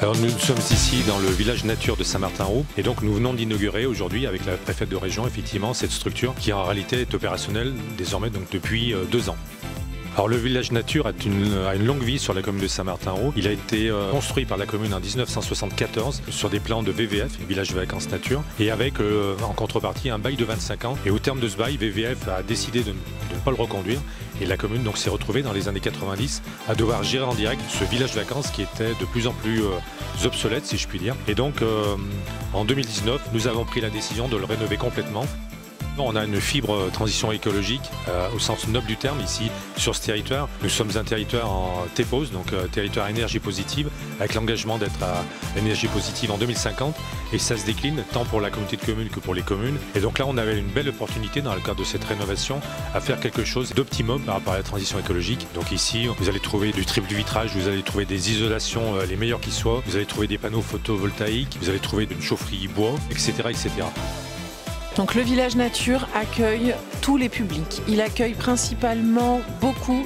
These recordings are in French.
Alors nous sommes ici dans le village nature de Saint-Martin-Haut et donc nous venons d'inaugurer aujourd'hui avec la préfète de région effectivement cette structure qui en réalité est opérationnelle désormais donc depuis 2 ans. Alors le village nature a une longue vie sur la commune de Saint-Martin-Haut. Il a été construit par la commune en 1974 sur des plans de VVF, village vacances nature, et avec en contrepartie un bail de 25 ans. Et au terme de ce bail, VVF a décidé de ne pas le reconduire. Et la commune donc s'est retrouvée dans les années 90 à devoir gérer en direct ce village vacances qui était de plus en plus obsolète si je puis dire. Et donc en 2019, nous avons pris la décision de le rénover complètement. On a une fibre transition écologique au sens noble du terme ici sur ce territoire. Nous sommes un territoire en TPOS, donc territoire énergie positive, avec l'engagement d'être à énergie positive en 2050 et ça se décline tant pour la communauté de communes que pour les communes. Et donc là on avait une belle opportunité dans le cadre de cette rénovation à faire quelque chose d'optimum par rapport à la transition écologique. Donc ici vous allez trouver du triple vitrage, vous allez trouver des isolations les meilleures qui soient, vous allez trouver des panneaux photovoltaïques, vous allez trouver une chaufferie bois, etc. etc. Donc le village nature accueille tous les publics. Il accueille principalement beaucoup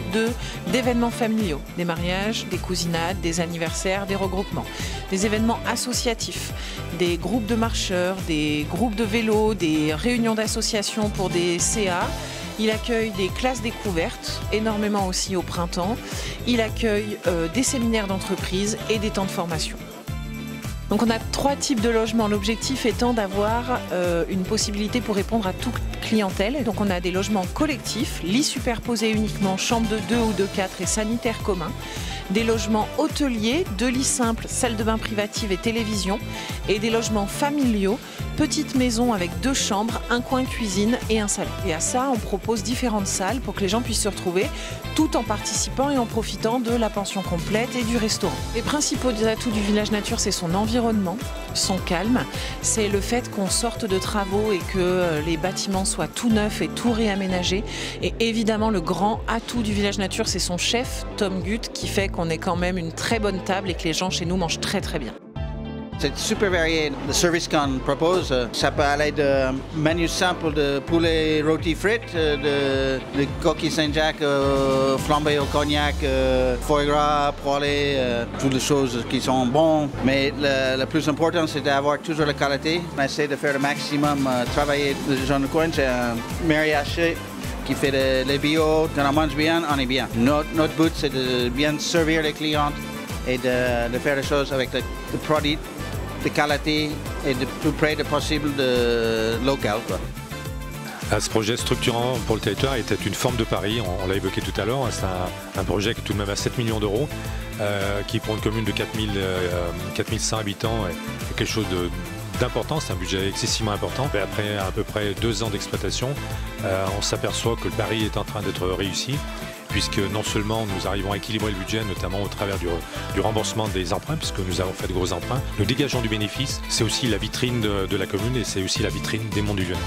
d'événements familiaux, des mariages, des cousinades, des anniversaires, des regroupements, des événements associatifs, des groupes de marcheurs, des groupes de vélos, des réunions d'associations pour des CA. Il accueille des classes découvertes, énormément aussi au printemps. Il accueille des séminaires d'entreprise et des temps de formation. Donc on a 3 types de logements, l'objectif étant d'avoir une possibilité pour répondre à toute clientèle. Et donc on a des logements collectifs, lits superposés uniquement, chambres de 2 ou de 4 et sanitaires communs. Des logements hôteliers, 2 lits simples, salle de bain privative et télévision. Et des logements familiaux, petites maisons avec 2 chambres, un coin cuisine et un salon. Et à ça, on propose différentes salles pour que les gens puissent se retrouver tout en participant et en profitant de la pension complète et du restaurant. Les principaux atouts du village nature, c'est son environnement, son calme, c'est le fait qu'on sorte de travaux et que les bâtiments soient tout neufs et tout réaménagés. Et évidemment, le grand atout du village nature, c'est son chef, Tom Gutt, qui fait qu'on ait quand même une très bonne table et que les gens chez nous mangent très très bien. C'est super varié. Le service qu'on propose, ça peut aller de menus simples de poulet rôti frites, de coquilles Saint-Jacques flambées au cognac, foie gras, poêlé, toutes les choses qui sont bonnes. Mais le plus important, c'est d'avoir toujours la qualité. On essaie de faire le maximum, travailler les gens du coin. C'est un mariage qui fait les bio, quand on mange bien, on est bien. Notre but, c'est de bien servir les clients et de faire les choses avec des produits de qualité et de plus près de possible de local. Ce projet structurant pour le territoire était une forme de pari, on l'a évoqué tout à l'heure, c'est un projet qui est tout de même à 7 millions d'euros, qui pour une commune de 4100 habitants est quelque chose d'important, c'est un budget excessivement important. Et après à peu près 2 ans d'exploitation, on s'aperçoit que le pari est en train d'être réussi, puisque non seulement nous arrivons à équilibrer le budget, notamment au travers du remboursement des emprunts, puisque nous avons fait de gros emprunts, nous dégageons du bénéfice, c'est aussi la vitrine de la commune et c'est aussi la vitrine des Monts du Lyonnais.